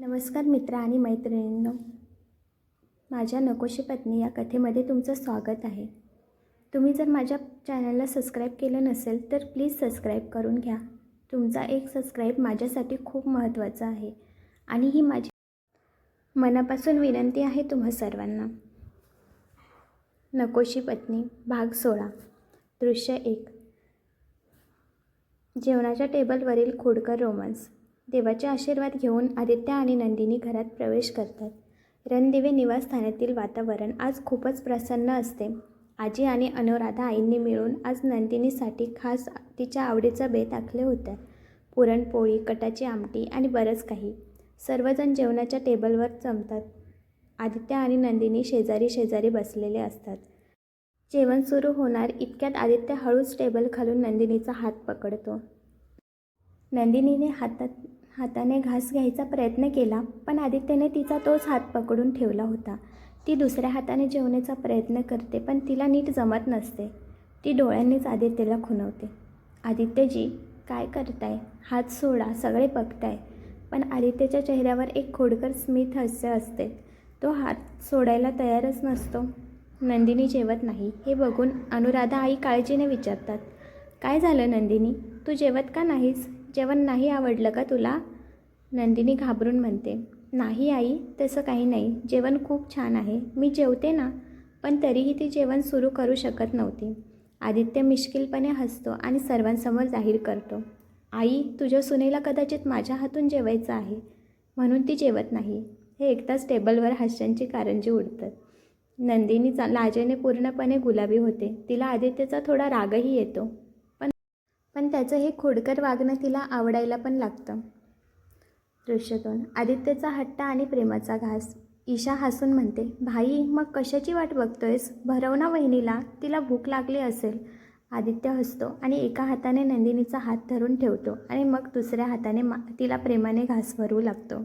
नमस्कार मित्र आणि मैत्रिणींनो, माझ्या नकोशी पत्नी या कथेमध्ये तुमचं स्वागत आहे. तुम्ही जर माझ्या चॅनलला सबस्क्राईब केलं नसेल तर प्लीज सबस्क्राईब करून घ्या. तुमचा एक सबस्क्राईब माझ्यासाठी खूप महत्त्वाचा आहे आणि ही माझी मनापासून विनंती आहे तुम्हा सर्वांना. नकोशी पत्नी भाग 16. दृश्य 1. जेवणाच्या टेबलवरील खोडकर रोमांस. देवाचे आशीर्वाद घेऊन आदित्य आणि नंदिनी घरात प्रवेश करतात. रणदिवे निवासस्थानातील वातावरण आज खूपच प्रसन्न असते. आजी आणि अनुराधा आईंनी मिळून आज नंदिनीसाठी खास तिच्या आवडीचा बेत आखले होते. पुरणपोळी, कटाची आमटी आणि बरंच काही. सर्वजण जेवणाच्या टेबलवर जमतात. आदित्य आणि नंदिनी शेजारी शेजारी बसलेले असतात. जेवण सुरू होणार इतक्यात आदित्य हळूच टेबल खालून नंदिनीचा हात पकडतो. नंदिनीने हाताने घास घ्यायचा प्रयत्न केला, पण आदित्यने तिचा तोच हात पकडून ठेवला होता. ती दुसऱ्या हाताने जेवण्याचा प्रयत्न करते, पण तिला नीट जमत नसते. ती डोळ्यांनीच आदित्यला खुणवते. आदित्यजी, काय करताय? हात सोडा, सगळे बघताय. पण आदित्यच्या चेहऱ्यावर एक खोडकर स्मित हास्य असते. तो हात सोडायला तयारच नसतो. नंदिनी जेवत नाही हे बघून अनुराधा आई काळजीने विचारतात, काय झालं नंदिनी? तू जेवत का नाहीस? जेवण नाही आवडलं का तुला? नंदिनी घाबरून म्हणते, नाही आई, तसं काही नाही. जेवण खूप छान आहे, मी जेवते ना. पण तरीही ती जेवण सुरू करू शकत नव्हती. आदित्य मिश्किलपणे हसतो आणि सर्वांसमोर जाहीर करतो, आई, तुझ्या सुनेला कदाचित माझ्या हातून जेवायचं आहे म्हणून ती जेवत नाही. हे ऐकताच टेबलवर हास्यांची कारंजी उडतात. नंदिनी लाजेने पूर्णपणे गुलाबी होते. तिला आदित्यचा थोडा रागही येतो, पण त्याचं हे खोडकर वागणं तिला आवडायला पण लागतं. दृश्य 2. आदित्यचा हट्ट आणि प्रेमाचा घास. ईशा हसून म्हणते, भाई, मग कशाची वाट बघतोयस? भरव ना वहिनीला, तिला भूक लागली असेल. आदित्य हसतो आणि एका हाताने नंदिनीचा हात धरून ठेवतो आणि मग दुसऱ्या हाताने तिला प्रेमाने घास भरवू लागतो.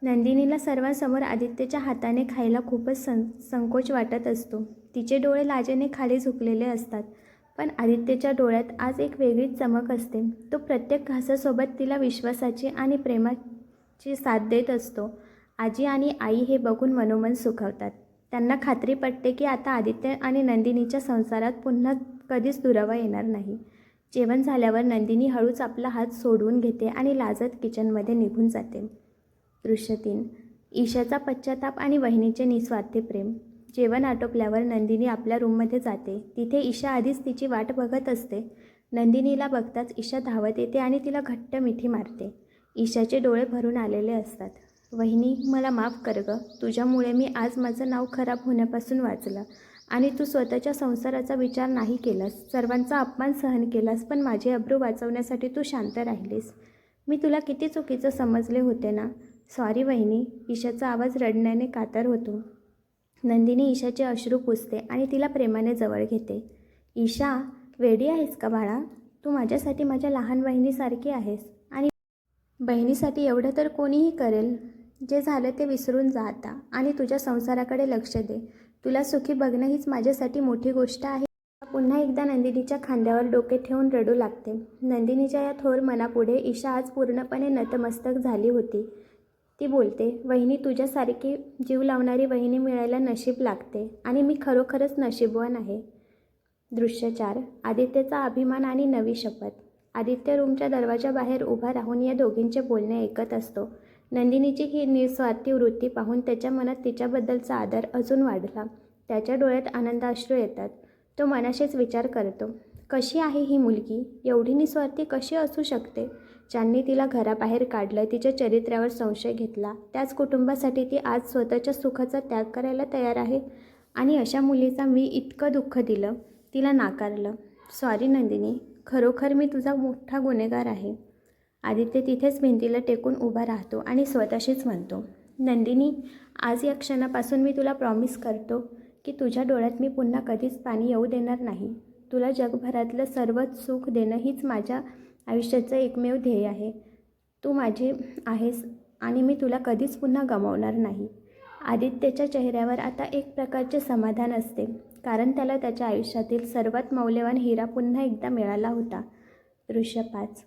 नंदिनीला सर्वांसमोर आदित्यच्या हाताने खायला खूपच संकोच वाटत असतो. तिचे डोळे लाजेने खाली झुकलेले असतात. पण आदित्यच्या डोळ्यात आज एक वेगळीच चमक असते. तो प्रत्येक घासासोबत तिला विश्वासाची आणि प्रेमाची साथ देत असतो. आजी आणि आई हे बघून मनोमन सुखावतात. त्यांना खात्री पटते की आता आदित्य आणि नंदिनीच्या संसारात पुन्हा कधीच दुरावा येणार नाही. जेवण झाल्यावर नंदिनी हळूच आपला हात सोडवून घेते आणि लाजत किचनमध्ये निघून जाते. दृश्य 3. ईशाचा पश्चाताप आणि वहिनीचे निस्वार्थी प्रेम. जेवण आटोपल्यावर नंदिनी आपल्या रूममध्ये जाते. तिथे ईशा आधीच तिची वाट बघत असते. नंदिनीला बघताच ईशा धावत येते आणि तिला घट्ट मिठी मारते. ईशाचे डोळे भरून आलेले असतात. वहिनी, मला माफ कर गं. तुझ्यामुळे मी आज माझं नाव खराब होण्यापासून वाचलं आणि तू स्वतःच्या संसाराचा विचार नाही केलास. सर्वांचा अपमान सहन केलास, पण माझी अब्रू वाचवण्यासाठी तू शांत राहिलीस. मी तुला किती चुकीचं समजले होते ना. सॉरी वहिनी. ईशाचा आवाज रडण्याने कातर होतो. नंदिनी ईशाचे अश्रू पुसते आणि तिला प्रेमाने जवळ घेते. ईशा, वेडी आहेस का बाळा? तू माझ्यासाठी माझ्या लहान बहिणीसारखी आहेस आणि बहिणीसाठी एवढं तर कोणीही करेल. जे झालं ते विसरून जा आता आणि तुझ्या संसाराकडे लक्ष दे. तुला सुखी बघणं हीच माझ्यासाठी मोठी गोष्ट आहे. पुन्हा एकदा नंदिनीच्या खांद्यावर डोके ठेवून रडू लागते. नंदिनीच्या या थोर मनापुढे ईशा आज पूर्णपणे नतमस्तक झाली होती. ती बोलते, वहिनी, तुझ्यासारखी जीव लावणारी वहिनी मिळायला नशीब लागते आणि मी खरोखरच नशीबवान आहे. दृश्य 4. आदित्यचा अभिमान आणि नवी शपथ. आदित्य रूमच्या दरवाजाबाहेर उभा राहून या दोघींचे बोलणे ऐकत असतो. नंदिनीची ही निस्वार्थी वृत्ती पाहून त्याच्या मनात तिच्याबद्दलचा आदर अजून वाढला. त्याच्या डोळ्यात आनंदाश्रू येतात. तो मनाशीच विचार करतो, कशी आहे ही मुलगी? एवढी निस्वार्थी कशी असू शकते? ज्यांनी तिला घराबाहेर काढलं, तिच्या चरित्र्यावर संशय घेतला, त्याच कुटुंबासाठी ती आज स्वतःच्या सुखाचा त्याग करायला तयार आहे. आणि अशा मुलीचा मी इतकं दुःख दिलं, तिला नाकारलं. सॉरी नंदिनी, खरोखर मी तुझा मोठा गुन्हेगार आहे. आदित्य तिथेच भिंतीला टेकून उभा राहतो आणि स्वतःशीच म्हणतो, नंदिनी, आज या क्षणापासून मी तुला प्रॉमिस करतो की तुझ्या डोळ्यात मी पुन्हा कधीच पाणी येऊ देणार नाही. तुला जगभरातलं सर्वच सुख देणं हीच माझ्या आयुष्याचं एकमेव ध्येय आहे. तू माझी आहेस आणि मी तुला कधीच पुन्हा गमावणार नाही. आदित्यच्या चेहऱ्यावर आता एक प्रकारचे समाधान असते, कारण त्याला त्याच्या आयुष्यातील सर्वात मौल्यवान हिरा पुन्हा एकदा मिळाला होता. दृश्य 5.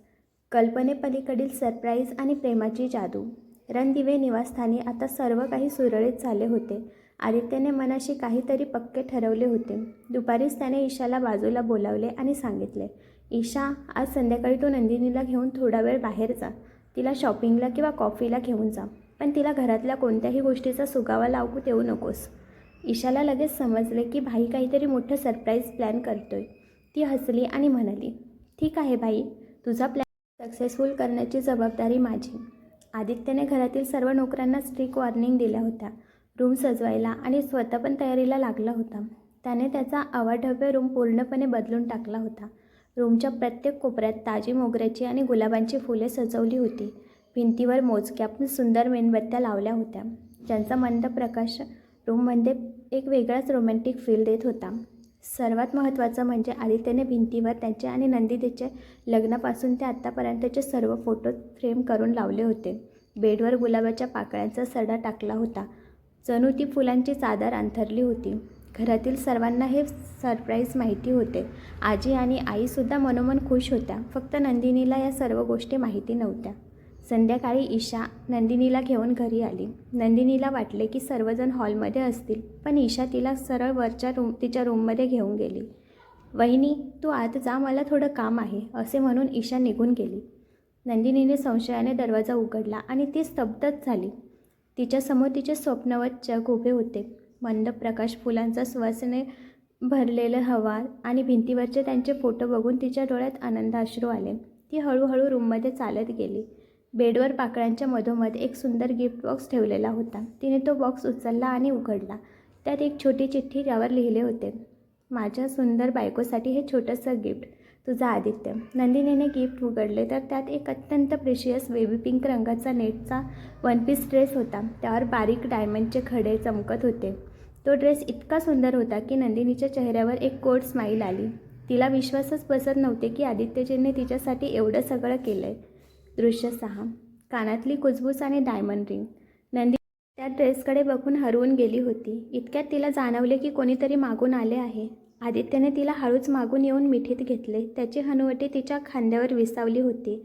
कल्पनेपलीकडील सरप्राईज आणि प्रेमाची जादू. रणदिवे निवासस्थानी आता सर्व काही सुरळीत झाले होते. आदित्यने मनाशी काहीतरी पक्के ठरवले होते. दुपारीच त्याने ईशाला बाजूला बोलावले आणि सांगितले, ईशा, आज संध्याकाळी तू नंदिनीला घेऊन थोडा वेळ बाहेर जा. तिला शॉपिंगला किंवा कॉफीला घेऊन जा, पण तिला घरातल्या कोणत्याही गोष्टीचा सुगावा लावू देऊ नकोस. ईशाला लगेच समजले की भाई काहीतरी मोठं सरप्राईज प्लॅन करतोय. ती हसली आणि म्हणाली, ठीक आहे भाई, तुझा प्लॅन सक्सेसफुल करण्याची जबाबदारी माझी. आदित्यने घरातील सर्व नोकरांना स्ट्रिक्ट वॉर्निंग दिल्या होत्या. रूम सजवायला आणि स्वतः पण तयारीला लागला होता. त्याने त्याचा अवाढव्य रूम पूर्णपणे बदलून टाकला होता. रूमच्या प्रत्येक कोपऱ्यात ताजी मोगऱ्याची आणि गुलाबांची फुले सजवली होती. भिंतीवर मोजक्या सुंदर मेणबत्त्या लावल्या होत्या, ज्यांचा मंद प्रकाश रूममध्ये एक वेगळाच रोमॅन्टिक फील देत होता. सर्वात महत्त्वाचं म्हणजे आदित्यने भिंतीवर त्यांचे आणि नंदिनीचे लग्नापासून ते आत्तापर्यंतचे सर्व फोटो फ्रेम करून लावले होते. बेडवर गुलाबाच्या पाकळ्यांचा सडा टाकला होता. जणू ती फुलांची चादर अंथरली होती. घरातील सर्वांना हे सरप्राईज माहिती होते. आजी आणि आईसुद्धा मनोमन खुश होत्या. फक्त नंदिनीला या सर्व गोष्टी माहिती नव्हत्या. संध्याकाळी ईशा नंदिनीला घेऊन घरी आली. नंदिनीला वाटले की सर्वजण हॉलमध्ये असतील, पण ईशा तिला सरळ वरच्या तिच्या रूममध्ये घेऊन गेली. वहिनी, तू आत जा, मला थोडं काम आहे, असे म्हणून ईशा निघून गेली. नंदिनीने संशयाने दरवाजा उघडला आणि ती स्तब्धच झाली. तिच्यासमोर तिचे स्वप्नवत जग उभे होते. मंद प्रकाश, फुलांचा सुवासाने भरलेलं हवा आणि भिंतीवरचे त्यांचे फोटो बघून तिच्या डोळ्यात आनंदाश्रू आले. ती हळूहळू रूममध्ये चालत गेली. बेडवर पाकळ्यांच्या मधोमध एक सुंदर गिफ्ट बॉक्स ठेवलेला होता. तिने तो बॉक्स उचलला आणि उघडला. त्यात एक छोटी चिठ्ठी, ज्यावर लिहिले होते, माझ्या सुंदर बायकोसाठी हे छोटंसं गिफ्ट, तुझा आदित्य. नंदिनीने गिफ्ट उघडले तर त्यात एक अत्यंत प्रेशियस बेबी पिंक रंगाचा नेटचा वन पीस ड्रेस होता. त्यावर बारीक डायमंडचे खडे चमकत होते. तो ड्रेस इतका सुंदर होता की नंदिनीच्या चेहऱ्यावर एक गोड स्माईल आली. तिला विश्वासच बसत नव्हते की आदित्यजींनी तिच्यासाठी एवढं सगळं केलंय. दृश्य 6. कानातली कुजबूज आणि डायमंड रिंग. नंदिनी त्या ड्रेसकडे बघून हरवून गेली होती. इतक्यात तिला जाणवले की कोणीतरी मागून आले आहे. आदित्यने तिला हळूच मागून येऊन मिठीत घेतले. त्याची हनुवटी तिच्या खांद्यावर विसावली होती.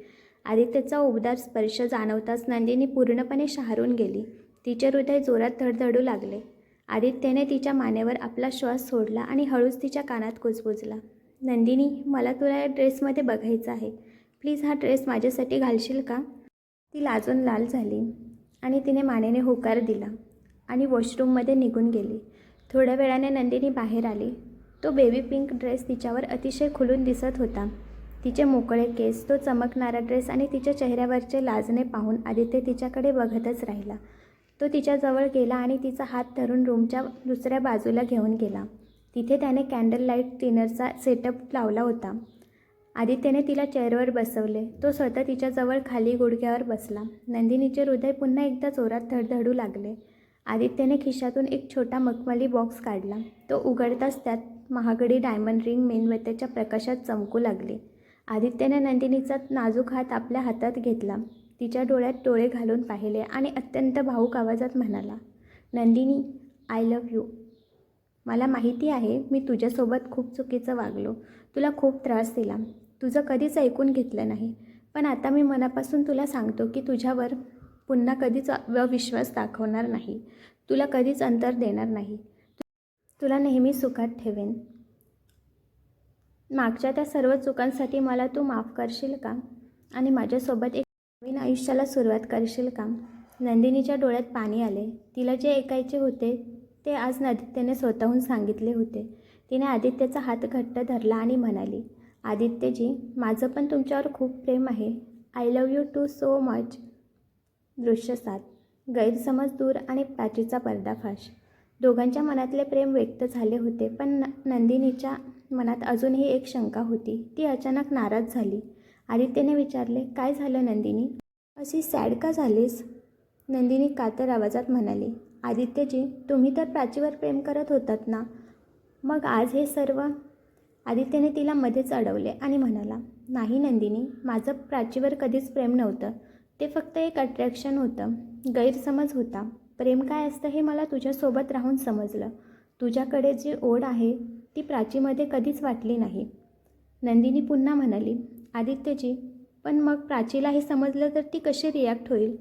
आदित्यचा उबदार स्पर्श जाणवताच नंदिनी पूर्णपणे शहारून गेली. तिचे हृदय जोरात धडधडू लागले. आदित्यने तिच्या मानेवर आपला श्वास सोडला आणि हळूच तिच्या कानात कुजबुजला, नंदिनी, मला तुला या ड्रेसमध्ये बघायचं आहे. प्लीज हा ड्रेस माझ्यासाठी घालशील का? ती लाजून लाल झाली आणि तिने मानेने होकार दिला आणि वॉशरूममध्ये निघून गेली. थोड्या वेळाने नंदिनी बाहेर आली. तो बेबी पिंक ड्रेस तिच्यावर अतिशय खुलून दिसत होता. तिचे मोकळे केस, तो चमकणारा ड्रेस आणि तिच्या चेहऱ्यावरचे लाजणे पाहून आदित्य तिच्याकडे बघतच राहिला. तो तिच्याजवळ गेला आणि तिचा हात धरून रूमच्या दुसऱ्या बाजूला घेऊन गेला. तिथे त्याने कॅन्डल लाईट डिनरचा सेटअप लावला होता. आदित्यने तिला चेअरवर बसवले. तो स्वतः तिच्याजवळ खाली गुडघ्यावर बसला. नंदिनीचे हृदय पुन्हा एकदा जोरात धडधडू लागले. आदित्यने खिशातून एक छोटा मखमली बॉक्स काढला. तो उघडताच त्यात महागडी डायमंड रिंग मेणबत्त्याच्या प्रकाशात चमकू लागली. आदित्यने नंदिनीचा नाजूक हात आपल्या हातात घेतला. तिच्या डोळ्यात डोळे घालून पाहिले आणि अत्यंत भावूक आवाजात म्हणाला, नंदिनी, आय लव्ह यू. मला माहिती आहे मी तुझ्यासोबत खूप चुकीचं वागलो, तुला खूप त्रास दिला, तुझं कधीच ऐकून घेतलं नाही. पण आता मी मनापासून तुला सांगतो की तुझ्यावर पुन्हा कधीच अविश्वास दाखवणार नाही, तुला कधीच अंतर देणार नाही, तुला नेहमी सुखात ठेवेन. मागच्या त्या सर्व चुकांसाठी मला तू माफ करशील का? आणि माझ्यासोबत एक नवीन आयुष्याला सुरुवात करशील का? नंदिनीच्या डोळ्यात पाणी आले. तिला जे ऐकायचे होते ते आज आदित्यने स्वतःहून सांगितले होते. तिने आदित्यचा हात घट्ट धरला आणि म्हणाली, आदित्यजी, माझं पण तुमच्यावर खूप प्रेम आहे. I love you too so much. दृश्य 7. गैरसमज दूर आणि प्राचीचा पर्दाफाश. दोघांच्या मनातले प्रेम व्यक्त झाले होते, पण नंदिनीच्या मनात अजूनही एक शंका होती. ती अचानक नाराज झाली. आदित्यने विचारले, काय झालं नंदिनी? अशी सॅड का झालीस? नंदिनी कातर आवाजात म्हणाली, आदित्यजी, तुम्ही तर प्राचीवर प्रेम करत होतात ना, मग आज हे सर्व? आदित्यने तिला मध्येच अडवले आणि म्हणाला, नाही नंदिनी, माझं प्राचीवर कधीच प्रेम नव्हतं. ते फक्त एक अट्रॅक्शन होतं, गैरसमज होता. प्रेम काय असतं हे मला तुझ्यासोबत राहून समजलं. तुझ्याकडे जी ओढ आहे ती प्राचीमध्ये कधीच वाटली नाही. नंदिनी पुन्हा म्हणाली, आदित्यजी, पण मग प्राचीला हे समजलं तर ती कशी रिॲक्ट होईल?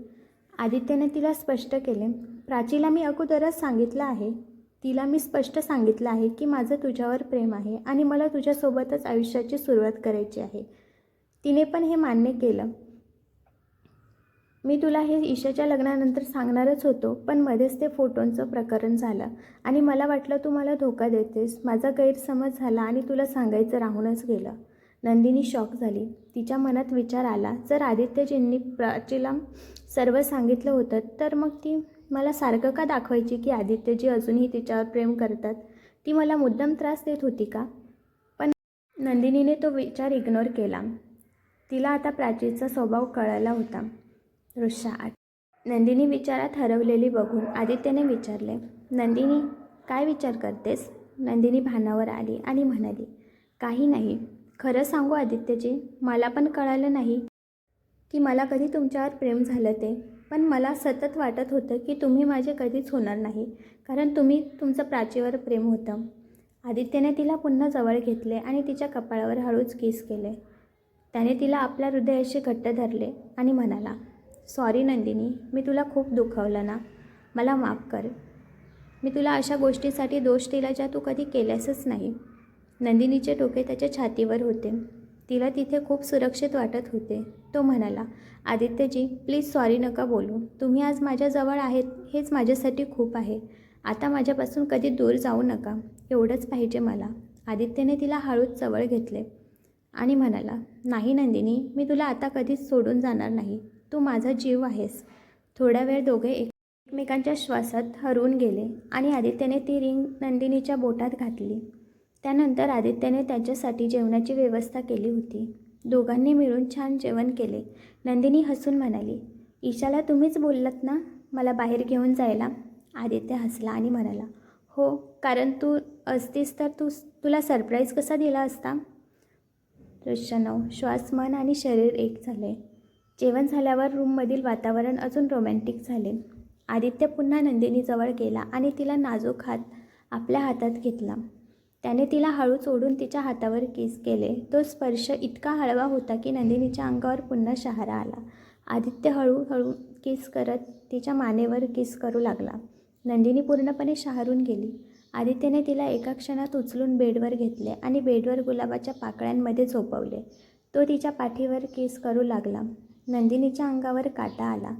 आदित्यने तिला स्पष्ट केले. प्राचीला मी अगोदरच सांगितलं आहे. तिला मी स्पष्ट सांगितलं आहे की माझं तुझ्यावर प्रेम आहे आणि मला तुझ्यासोबतच आयुष्याची सुरुवात करायची आहे. तिने पण हे मान्य केलं. मी तुला हे ईशाच्या लग्नानंतर सांगणारच होतो, पण मध्येच ते फोटोंचं प्रकरण झालं आणि मला वाटलं तू मला धोका देतेस. माझा गैरसमज झाला आणि तुला सांगायचं राहूनच गेलं. नंदिनी शॉक झाली. तिच्या मनात विचार आला, जर आदित्यजींनी प्राचीला सर्व सांगितलं होतं तर मग ती मला सारखं का दाखवायची की आदित्यजी अजूनही तिच्यावर प्रेम करतात? ती मला मुद्दाम त्रास देत होती का? पण नंदिनीने तो विचार इग्नोर केला. तिला आता प्राचीचा स्वभाव कळाला होता. दृश्य 8. नंदिनी विचारात हरवलेली बघून आदित्यने विचारले, नंदिनी काय विचार करतेस? नंदिनी भानावर आली आणि म्हणाली, काही नाही. खरं सांगू आदित्यजी, मला पण कळालं नाही की मला कधी तुमच्यावर प्रेम झालं ते. पण मला सतत वाटत होतं की तुम्ही माझे कधीच होणार नाही, कारण तुमचं प्राचीवर प्रेम होतं. आदित्यने तिला पुन्हा जवळ घेतले आणि तिच्या कपाळावर हळूच किस केले. त्याने तिला आपल्या हृदयाशी घट्ट धरले आणि म्हणाला, सॉरी नंदिनी, मी तुला खूप दुखावलं ना. मला माफ कर. मी तुला अशा गोष्टीसाठी दोष दिला ज्या तू कधी केल्यासच नाही. नंदिनीचे डोके त्याच्या छातीवर होते. तिला तिथे खूप सुरक्षित वाटत होते. तो म्हणाला, आदित्यजी प्लीज सॉरी नका बोलू. तुम्ही आज माझ्याजवळ आहेत हेच माझ्यासाठी खूप आहे. आता माझ्यापासून कधी दूर जाऊ नका, एवढंच पाहिजे मला. आदित्यने तिला हळूच जवळ घेतले आणि म्हणाला, नाही नंदिनी, मी तुला आता कधीच सोडून जाणार नाही. तू माझा जीव आहेस. थोडा वेळ दोघे एकमेकांच्या श्वासात हरवून गेले आणि आदित्यने ती रिंग नंदिनीच्या बोटात घातली. त्यानंतर आदित्यने त्याच्यासाठी जेवणाची व्यवस्था केली होती. दोघांनी मिळून छान जेवण केले. नंदिनी हसून म्हणाली, ईशाला तुम्हीच बोललात ना मला बाहेर घेऊन जायला? आदित्य हसला आणि म्हणाला, हो, कारण तू असतीस तर तुला सरप्राईज कसा दिला असता? दृश्य 9. श्वास, मन आणि शरीर एक झाले. जेवण झाल्यावर रूममधील वातावरण अजून रोमॅन्टिक झाले. आदित्य पुन्हा नंदिनीजवळ गेला आणि तिला नाजूक हात आपल्या हातात घेतला. त्याने तिला हळूच ओढून तिच्या हातावर किस केले. तो स्पर्श इतका हळवा होता की नंदिनीच्या अंगावर पुन्हा शहारा आला. आदित्य हळूहळू किस करत तिच्या मानेवर किस करू लागला. नंदिनी पूर्णपणे शहारून गेली. आदित्यने तिला एका क्षणात उचलून बेडवर घेतले आणि बेडवर गुलाबाच्या पाकळ्यांमध्ये झोपवले. तो तिच्या पाठीवर किस करू लागला. नंदिनीच्या अंगावर काटा आला.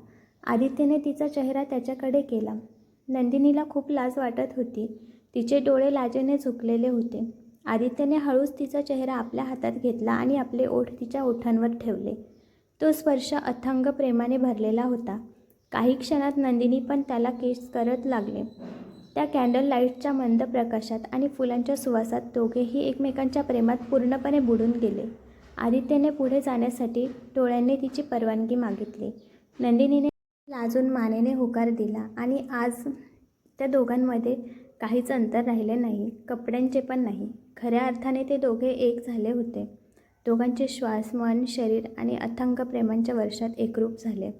आदित्यने तिचा चेहरा त्याच्याकडे केला. नंदिनीला खूप लाज वाटत होती. तिचे डोळे लाजेने झुकलेले होते. आदित्यने हळूच तिचा चेहरा आपल्या हातात घेतला आणि आपले ओठ तिच्या ओठांवर ठेवले. तो स्पर्श अथांग प्रेमाने भरलेला होता. काही क्षणात नंदिनी पण त्याला किस करत लागले. त्या कॅन्डल लाईटच्या मंद प्रकाशात आणि फुलांच्या सुवासात दोघेही एकमेकांच्या प्रेमात पूर्णपणे बुडून गेले. आदित्यने पुढे जाण्यासाठी डोळ्यांनी तिची परवानगी मागितली. नंदिनीने लाजून मानेने होकार दिला आणि आज त्या दोघांमध्ये काहीच अंतर राहिले नाही, कपड्यांचे पण नाही. खऱ्या अर्थाने ते दोघे एक झाले होते. दोघांचे श्वास, मन, शरीर आणि अथांग प्रेमांच्या वर्षात एकरूप झाले.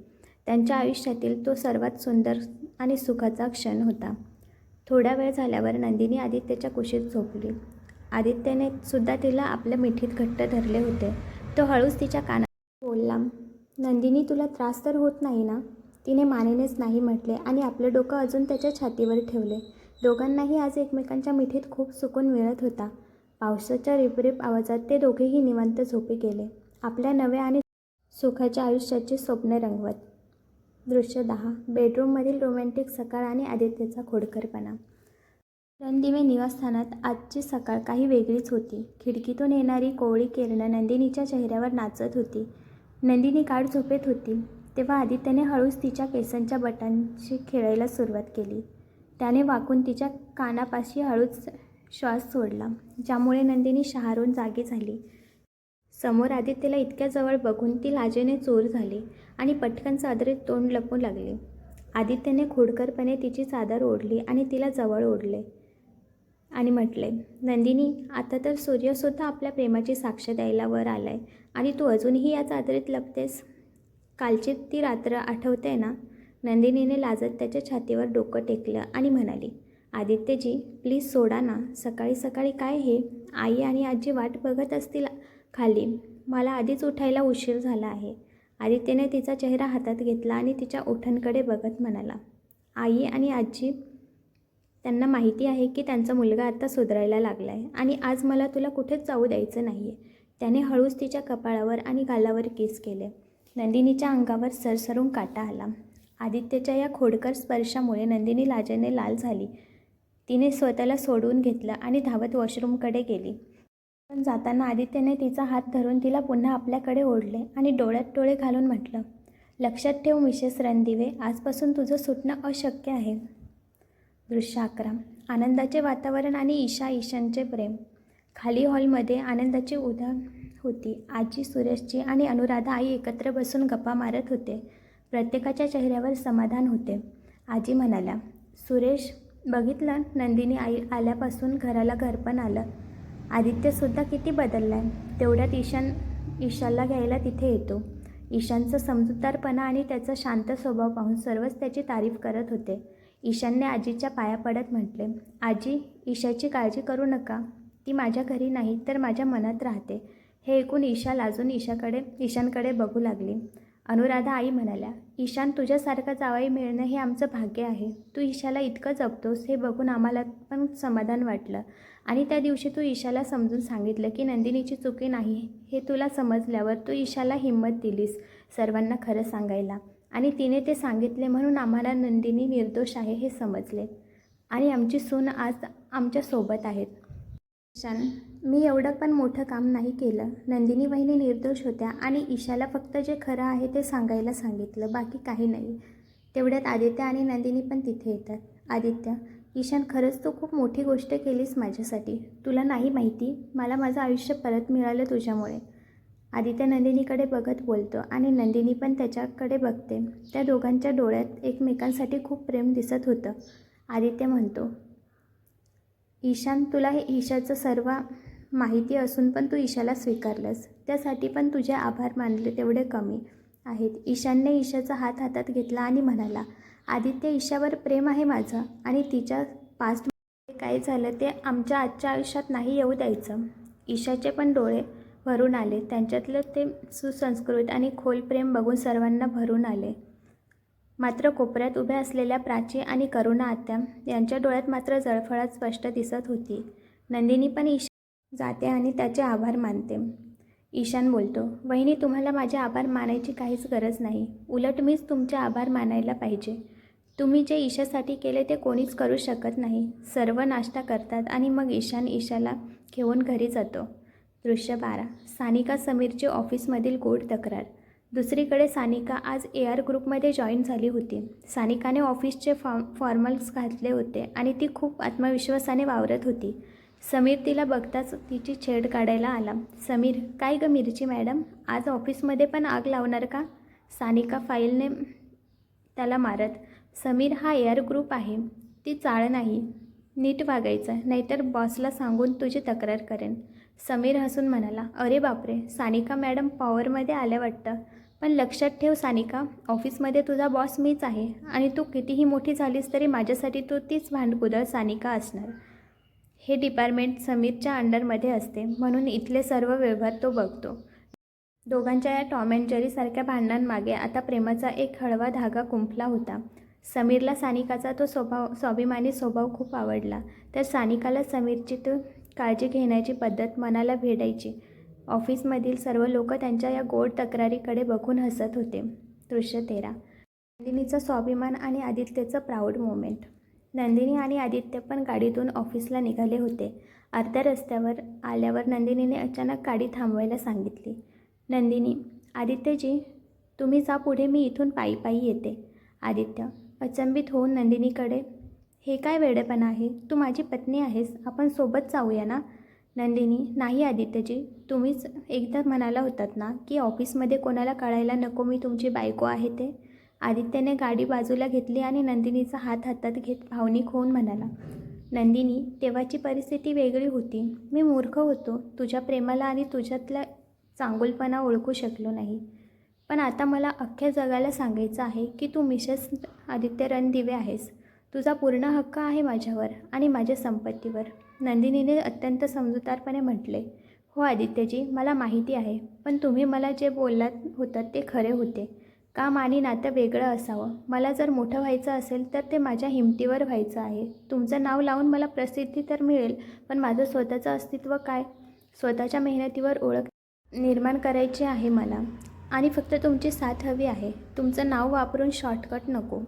त्यांच्या आयुष्यातील तो सर्वात सुंदर आणि सुखाचा क्षण होता. थोडा वेळ झाल्यावर नंदिनी आदित्यच्या कुशीत झोपली. आदित्यने सुद्धा तिला आपल्या मिठीत घट्ट धरले होते. तो हळूच तिच्या कानात बोलला, नंदिनी तुला त्रास तर होत नाही ना? तिने मानेनेच नाही म्हटले आणि आपले डोकं अजून त्याच्या छातीवर ठेवले. दोघांनाही आज एकमेकांच्या मिठीत खूप सुकून मिळत होता. पावसाच्या रिपरिप आवाजात ते दोघेही निवांत झोपी गेले, आपल्या नव्या आणि सुखाच्या आयुष्याची स्वप्ने रंगवत. दृश्य 10. बेडरूममधील रोमॅन्टिक सकाळ आणि आदित्यचा खोडकरपणा. रणदिवे निवासस्थानात आजची सकाळ काही वेगळीच होती. खिडकीतून येणारी कोवळी किरणं नंदिनीच्या चेहऱ्यावर नाचत होती. नंदिनी गाढ झोपेत होती तेव्हा आदित्यने हळूच तिच्या केसांच्या बटांशी खेळायला सुरुवात केली. त्याने वाकून तिच्या कानापाशी हळूच श्वास सोडला, ज्यामुळे नंदिनी शहारून जागी झाली. समोर आदित्यला इतक्या जवळ बघून ती लाजेने चोर झाली आणि पटकन चादरीत तोंड लपवू लागली. आदित्यने खोडकरपणे तिची चादर ओढली आणि तिला जवळ ओढले आणि म्हटले, नंदिनी, आता तर सूर्यसुद्धा आपल्या प्रेमाची साक्ष द्यायला वर आलाय आणि तू अजूनही या चादरीत लपतेस. कालची ती रात्र आठवते ना? नंदिनीने लाजत त्याच्या छातीवर डोकं टेकलं आणि म्हणाली, आदित्यजी प्लीज सोडा ना. सकाळी सकाळी काय हे? आई आणि आजी वाट बघत असतील खाली. मला आधीच उठायला उशीर झाला आहे. आदित्यने तिचा चेहरा हातात घेतला आणि तिच्या ओठांकडे बघत म्हणाला, आई आणि आजी त्यांना माहिती आहे की त्यांचा मुलगा आता सुधारायला लागला आहे आणि आज मला तुला कुठेच जाऊ द्यायचं नाही आहे. त्याने हळूच तिच्या कपाळावर आणि गालावर किस केले. नंदिनीच्या अंगावर सरसरून काटा आला. आदित्यच्या या खोडकर स्पर्शामुळे नंदिनी लाजेने लाल झाली. तिने स्वतःला सोडवून घेतलं आणि धावत वॉशरूमकडे गेली. पण जाताना आदित्यने तिचा हात धरून तिला पुन्हा आपल्याकडे ओढले आणि डोळ्यात डोळे घालून म्हटलं, लक्षात ठेव मिसेस रणदिवे, आजपासून तुझं सुटणं अशक्य आहे. दृश्य 11. आनंदाचे वातावरण आणि ईशानचे प्रेम. खाली हॉलमध्ये आनंदाची उधाण होती. आजी, सुरेशची आणि अनुराधा आई एकत्र बसून गप्पा मारत होते. प्रत्येकाच्या चेहऱ्यावर समाधान होते. आजी म्हणाल्या, सुरेश, बघितलं, नंदिनी आई आल्यापासून घराला घरपण आलं. आदित्यसुद्धा किती बदलला आहे. तेवढ्यात ईशानला घ्यायला तिथे येतो. ईशानचा समजूतदारपणा आणि त्याचा शांत स्वभाव पाहून सर्वच त्याची तारीफ करत होते. ईशानने आजीच्या पाया पडत म्हटले, आजी, ईशाची काळजी करू नका. ती माझ्या घरी नाही तर माझ्या मनात राहते. हे ऐकून ईशा लाजून ईशानकडे बघू लागली. अनुराधा आई म्हणाल्या, ईशान, तुझ्यासारखा जावई मिळणं हे आमचं भाग्य आहे. तू ईशाला इतकं जपतोस हे बघून आम्हाला पण समाधान वाटलं. आणि त्या दिवशी तू ईशाला समजून सांगितलं की नंदिनीची चुकी नाही हे तुला समजल्यावर तू ईशाला हिंमत दिलीस सर्वांना खरं सांगायला. आणि तिने ते सांगितले म्हणून आम्हाला नंदिनी निर्दोष आहे हे समजले आणि आमची सून आज आमच्यासोबत आहेत. ईशान, मी एवढं पण मोठं काम नाही केलं. नंदिनी वहिनी निर्दोष होत्या आणि ईशाला फक्त जे खरं आहे ते सांगायला सांगितलं, बाकी काही नाही. तेवढ्यात आदित्य आणि नंदिनी पण तिथे येतात. आदित्य, ईशान, खरंच तू खूप मोठी गोष्ट केलीस माझ्यासाठी. तुला नाही माहिती, मला माझं आयुष्य परत मिळालं तुझ्यामुळे. आदित्य नंदिनीकडे बघत बोलतो आणि नंदिनी पण त्याच्याकडे बघते. त्या दोघांच्या डोळ्यात एकमेकांसाठी खूप प्रेम दिसत होतं. आदित्य म्हणतो, ईशान, तुला हे ईशाचं सर्व माहिती असून पण तू ईशाला स्वीकारलंस, त्यासाठी पण तुझे आभार मानले तेवढे कमी आहेत. ईशानने ईशाचा हात हातात घेतला आणि म्हणाला, आदित्य, ईशावर प्रेम आहे माझं आणि तिच्या पास्टमध्ये काय झालं ते आमच्या आजच्या आयुष्यात नाही येऊ द्यायचं. ईशाचे पण डोळे भरून आले. त्यांच्यातलं ते सुसंस्कृत आणि खोल प्रेम बघून सर्वांना भरून आले. मात्र कोपऱ्यात उभ्या असलेल्या प्राची आणि करुणा आत्या यांच्या डोळ्यात मात्र जळफळाट स्पष्ट दिसत होती. नंदिनी पण ईशान जाते आणि त्याचे आभार मानते. ईशान बोलतो, वहिनी, तुम्हाला माझे आभार मानायची काहीच गरज नाही. उलट मीच तुमचे आभार मानायला पाहिजे. तुम्ही जे ईशासाठी केले ते कोणीच करू शकत नाही. सर्व नाश्ता करतात आणि मग ईशाला घेऊन घरी जातो. दृश्य 12. सानिका समीरची ऑफिसमधील गोड तक्रार. दुसरीकडे सानिका आज AR ग्रुपमध्ये जॉईन झाली होती. सानिकाने ऑफिसचे फॉर्मल्स घातले होते आणि ती खूप आत्मविश्वासाने वावरत होती. समीर तिला बघताच तिची छेड काढायला आला. समीर, काय गं मिरची मॅडम, आज ऑफिसमध्ये पण आग लावणार का? सानिका फाईलने त्याला मारत. समीर, हा AR ग्रुप आहे, ती चाळ नाही. नीट वागायचं, नाहीतर बॉसला सांगून तुझी तक्रार करेन. समीर हसून म्हणाला, अरे बापरे, सानिका मॅडम पॉवरमध्ये आल्या वाटतं. पण लक्षात ठेव सानिका, ऑफिसमध्ये तुझा बॉस मीच आहे आणि तू कितीही मोठी झालीस तरी माझ्यासाठी तू तीच भांडकुदळ सानिका असणार. हे डिपार्टमेंट समीरच्या अंडरमध्ये असते म्हणून इथले सर्व व्यवहार तो बघतो. दोघांच्या या टॉम अँड जेरी सारख्या भांडणांमागे आता प्रेमाचा एक हळवा धागा गुंफला होता. समीरला सानिकाचा तो स्वाभिमानी स्वभाव खूप आवडला, तर सानिकाला समीरची तो काळजी घेण्याची पद्धत मनाला भिडायची. ऑफिसमधील सर्व लोक त्यांच्या या गोड तक्रारीकडे बघून हसत होते. दृश्य 13. नंदिनीचा स्वाभिमान आणि आदित्यचं प्राऊड मोमेंट. नंदिनी आणि आदित्य पण गाडीतून ऑफिसला निघाले होते. अर्ध्या रस्त्यावर आल्यावर नंदिनीने अचानक गाडी थांबवायला सांगितली. नंदिनी, आदित्यजी, तुम्ही जा पुढे, मी इथून पायी पायी येते. आदित्य अचंबित होऊन नंदिनीकडे, हे काय वेडेपणा आहे? तू माझी पत्नी आहेस, आपण सोबत जाऊया ना? नंदिनी, नाही आदित्यजी, तुम्हीच एकदा म्हणाला होतात ना की ऑफिसमध्ये कोणाला कळायला नको मी तुमची बायको आहे ते. आदित्यने गाडी बाजूला घेतली आणि नंदिनीचा हात हातात घेत भावनिक होऊन म्हणाला, नंदिनी, तेव्हाची परिस्थिती वेगळी होती. मी मूर्ख होतो, तुझ्या प्रेमाला आणि तुझ्यातला चांगुलपणा ओळखू शकलो नाही. पण आता मला अख्ख्या जगाला सांगायचं आहे की तू मिसेस आदित्य रणदिवे आहेस. तुझा पूर्ण हक्क आहे माझ्यावर आणि माझ्या संपत्तीवर. नंदिनीने अत्यंत समजूतदारपणे म्हटले. हो आदित्यजी, मला माहिती आहे. पण तुम्ही मला जे बोललात होतं ते खरे होते. काम आणि नातं वेगळं असावं. मला जर मोठं व्हायचं असेल तर ते माझ्या हिमतीवर व्हायचं आहे. तुमचं नाव लावून मला प्रसिद्धी तर मिळेल, पण माझं स्वतःचं अस्तित्व काय? स्वतःच्या मेहनतीवर ओळख निर्माण करायची आहे मला. आणि फक्त तुमची साथ हवी आहे. तुमचं नाव वापरून शॉर्टकट नको.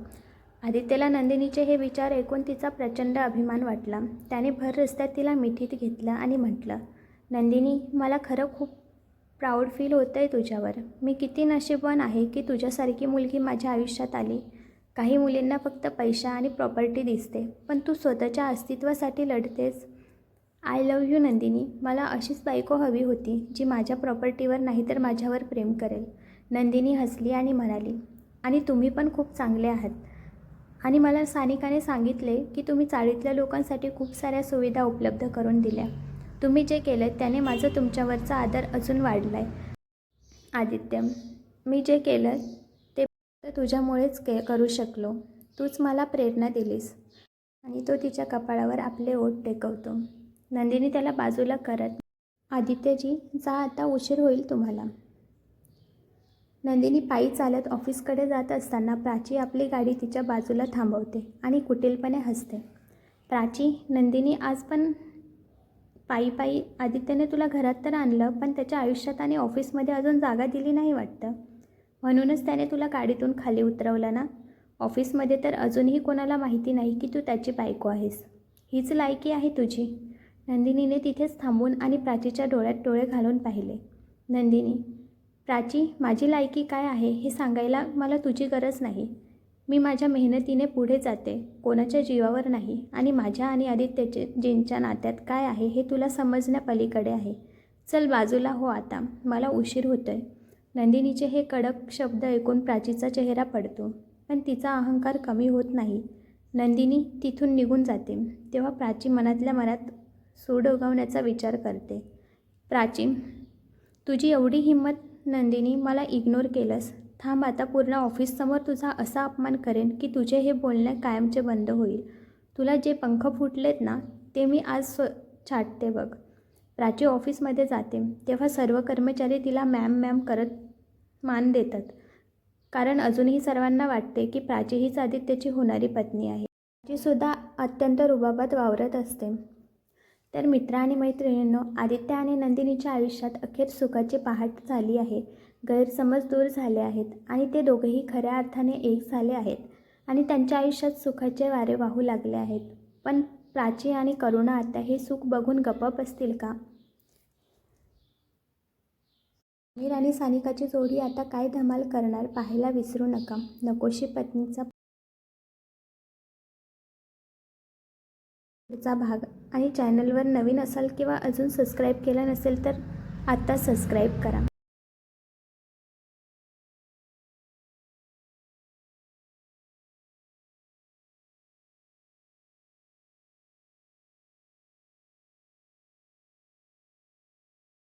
आदित्यला नंदिनीचे हे विचार ऐकून तिचा प्रचंड अभिमान वाटला. त्याने भर रस्त्यात तिला मिठीत घेतलं आणि म्हटलं, नंदिनी, मला खरं खूप प्राऊड फील होतं आहे तुझ्यावर. मी किती नशीबवान आहे की तुझ्यासारखी मुलगी माझ्या आयुष्यात आली. काही मुलींना फक्त पैसा आणि प्रॉपर्टी दिसते, पण तू स्वतःच्या अस्तित्वासाठी लढतेस. I love you Nandini. मला अशीच बायको हवी होती, जी माझ्या प्रॉपर्टीवर नाही तर माझ्यावर प्रेम करेल. नंदिनी हसली आणि म्हणाली, आणि तुम्ही पण खूप चांगले आहात. आणि मला सानिकाने सांगितले की तुम्ही चाळीतल्या लोकांसाठी खूप साऱ्या सुविधा उपलब्ध करून दिल्या. तुम्ही जे केलं त्याने माझं तुमच्यावरचा आदर अजून वाढला आहे. आदित्य, मी जे केलं ते फक्त तुझ्यामुळेच करू शकलो. तूच मला प्रेरणा दिलीस. आणि तो तिच्या कपाळावर आपले ओठ टेकवतो. नंदिनी त्याला बाजूला करत, आदित्यजी, जा आता, उशीर होईल तुम्हाला. नंदिनी पायी चालत ऑफिसकडे जात असताना प्राची आपली गाडी तिच्या बाजूला थांबवते आणि कुटीलपणे हसते. प्राची, नंदिनी आज पण पायी पायी. आदित्यने तुला घरात तर आणलं, पण त्याच्या आयुष्यात आणि ऑफिसमध्ये अजून जागा दिली नाही वाटतं. म्हणूनच त्याने तुला गाडीतून खाली उतरवलं ना. ऑफिसमध्ये तर अजूनही कोणाला माहिती नाही की तू त्याची बायको आहेस. हीच लायकी आहे तुझी. नंदिनीने तिथेच थांबून आणि प्राचीच्या डोळ्यात डोळे घालून पाहिले. नंदिनी, प्राची, माझी लायकी काय आहे हे सांगायला मला तुझी गरज नाही. मी माझ्या मेहनतीने पुढे जाते, कोणाच्या जीवावर नाही. आणि माझ्या आणि आदित्यजींच्या नात्यात काय आहे हे तुला समजण्यापलीकडे आहे. चल बाजूला हो आता, मला उशीर होतोय. नंदिनीचे हे कडक शब्द ऐकून प्राचीचा चेहरा पडतो, पण तिचा अहंकार कमी होत नाही. नंदिनी तिथून निघून जाते तेव्हा प्राची मनातल्या मनात सूड उगवण्याचा विचार करते. प्राची, तुझी एवढी हिंमत. नंदिनी, मला इग्नोर केलंस. थांब, आता पूर्ण ऑफिससमोर तुझा असा अपमान करेन की तुझे हे बोलणे कायमचे बंद होईल. तुला जे पंख फुटलेत ना, ते मी आज छाटते बघ. प्राची ऑफिसमध्ये जाते तेव्हा सर्व कर्मचारी तिला मॅम मॅम करत मान देतात, कारण अजूनही सर्वांना वाटते की प्राची हीच आदित्यची होणारी पत्नी आहे. प्राचीसुद्धा अत्यंत रुबाबात वावरत असते. तर मित्र आणि मैत्रिणींनो, आदित्य आणि नंदिनीच्या आयुष्यात अखेर सुखाची पहाट झाली आहे. गैरसमज दूर झाले आहेत आणि ते दोघेही खऱ्या अर्थाने एक झाले आहेत आणि त्यांच्या आयुष्यात सुखाचे वारे वाहू लागले आहेत. पण प्राची आणि करुणा आता हे सुख बघून गप्प असतील का? मीर आणि सानिकाची जोडी आता काय धमाल करणार पाहायला विसरू नका. नकोशी पत्नीचा पुढचा भाग. आणि चॅनलवर नवीन असाल किंवा अजून सबस्क्राईब केलं नसेल तर आत्ता सबस्क्राईब करा.